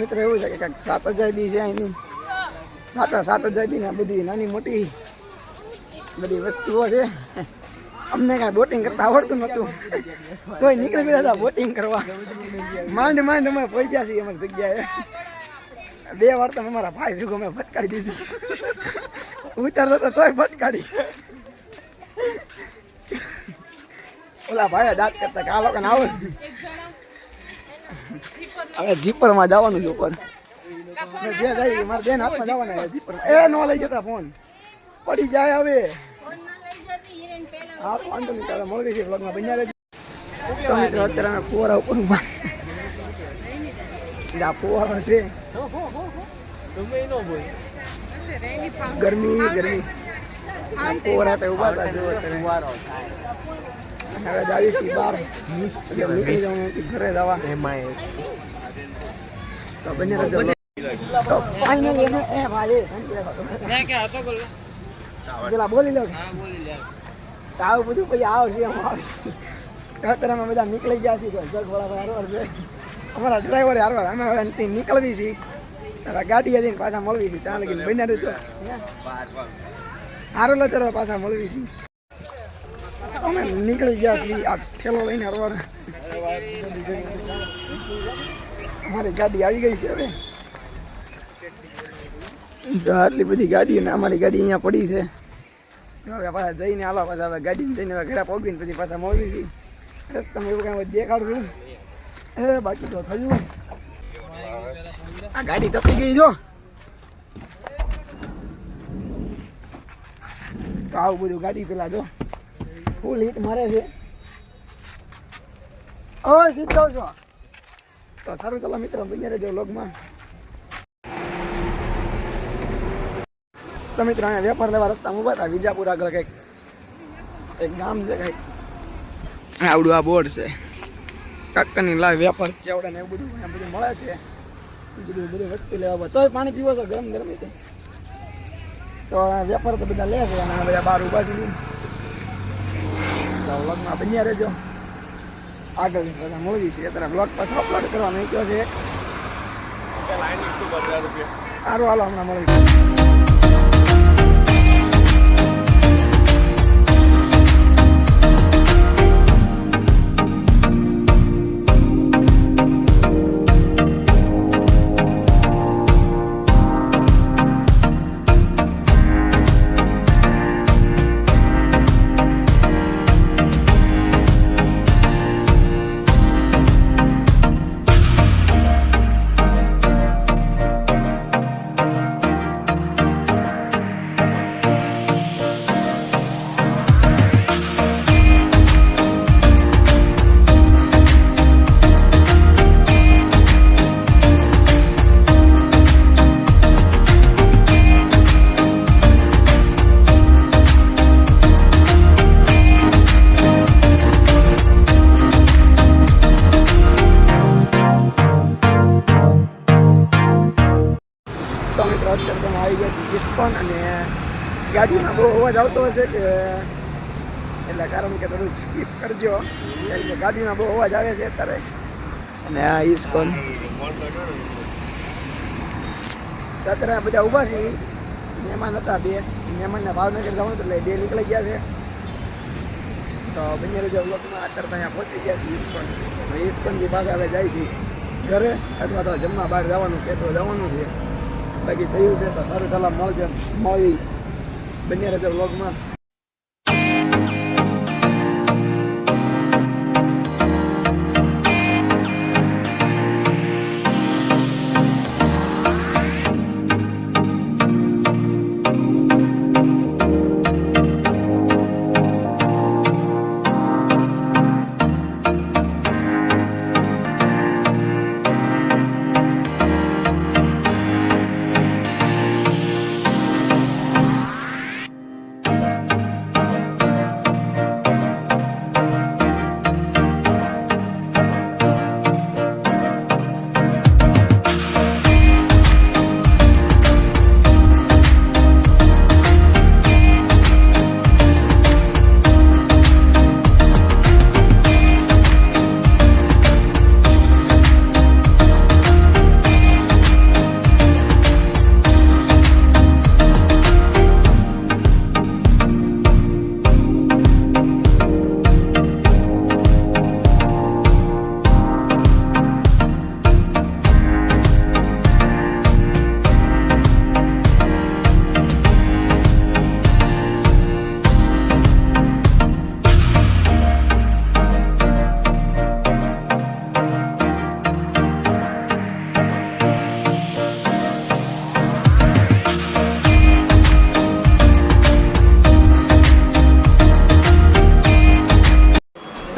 મિત્રો એવું છે કે કાંઈક 7,000 બી છે એની 7,000 બી ને બધી નાની મોટી બધી વસ્તુઓ છે. અમને કાંઈ બોટિંગ કરતા આવડતું નહોતું તોય નીકળી ગયા હતા બોટિંગ કરવા. માંડ અમે પહોંચ્યા છીએ અમારી જગ્યાએ. 2 વાર તો અમારા ભાઈ ભેગો મેં ફટકારી દીધી. ઉતારતો તો તોય ફટકારી. ઓલા ભાઈ દાંત કરતા કે આ લોકોને આવે હવે જીપરમાં જવાનું છે ઉપર. જે જાય મારા બેન હાથમાં જવાના જીપરમાં. એ નો લઈ જતા ફોન પડી જાય હવે. હા વાંધો નહીં તારે મળવી છે બ્લોગમાં બન્યા રહેજો. તો મિત્રો અત્યારે અમે ફુવારા ઉપર ઉભા. ફુવારા છે ગરમી ફુવારા તો ઉભા હતા જો અત્યારે. હવે જાવી છીએ બહાર નીકળી જવાનું ઘરે જવા. તો બન્યા રહેજો. તો ફાઇનલી એને એ ભાઈ મેં કે હતો બોલ પેલા બોલી લો. આવું બધું પછી આવશે એમ આવશે. અત્યારે અમે બધા નીકળી ગયા છીએ. જગવાળા ભાઈ હારવાર છે અમારા ડ્રાઈવરે હારવાર. અમે હવે નીકળવી છીએ ગાડી જઈને પાછા મળવી છીએ. ત્યાં લગીને બન્યા રહેજો. હારેલો ચલો પાછા મળવી છીએ. અમે નીકળી ગયા છીએ આ ઠેલો લઈને હારવાર. અમારી ગાડી આવી ગઈ છે હવે. આટલી બધી ગાડી ને અમારી ગાડી અહીંયા પડી છે. હવે પાછા જઈને હાલો પાછા હવે ગાડીમાં જઈને હવે ઘરે પહોંચીને પછી પાછા મળવી છીએ. રસ્તામાં એવું કાંઈ દેખાડશું એ બાકી તો થયું. આ ગાડી તપી ગઈ જો. તો આવું બધું ગાડી પેલા જો ફૂલ હીટ મારે છે. ઓ સીધો છો તો સારું. ચાલો મિત્રો બન્યા રહેજો વ્લોગમાં. તો મિત્રો અહીંયા વેપાર લેવા રસ્તામાં ઉભા હતા. વિજાપુર આગળ કંઈક એક ગામ છે કંઈક. આવડું આ બોર્ડ છે કાકાની લાવ વેપાર ચેવડા ને એવું બધું મળે છે. બધી વસ્તુ લેવા તો પાણી પીવો છો ગરમ છે. તો વેપાર તો બધા લે છે અને બધા બહાર ઉભા છે. તો વ્લોગમાં બન્યા રહેજો. આગળ બધા મળવી છે અત્યારે વ્લોગ પાછો અપલોડ કરવાનો કહ્યો છે. સારું હાલો હમણાં મળવી. આવી ગયા ઇસ્કોન અને ગાડીમાં બહુ અવાજ આવતો હશે કે એટલે કારણ કે થોડું સ્કીપ કરજો. એટલે ગાડીમાં બહુ અવાજ આવે છે અત્યારે. અને આ ઇસ્કોન અત્યારે બધા ઊભા છે. મહેમાન હતા 2 મહેમાનને ભાવનગર જવાનું એટલે 2 નીકળી ગયા છે. તો બંને રજા બ્લોકમાં અત્યારે અહીંયા પહોંચી ગયા છે ઇસ્કોન. ઇસ્કોનથી પાછા હવે જાય છે ઘરે અથવા તો જમવા બહાર જવાનું છે તો જવાનું છે. બાકી થયું છે તો સારું ચાલો મળી બંને રજા બ્લોગમાં.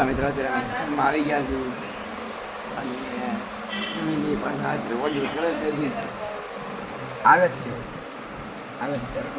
તો મિત્રો અત્યારે જમવા આવી ગયા છું અને જમીની પણ રાત્રે ઓડી કરે છે આવે જ છે ત્યારે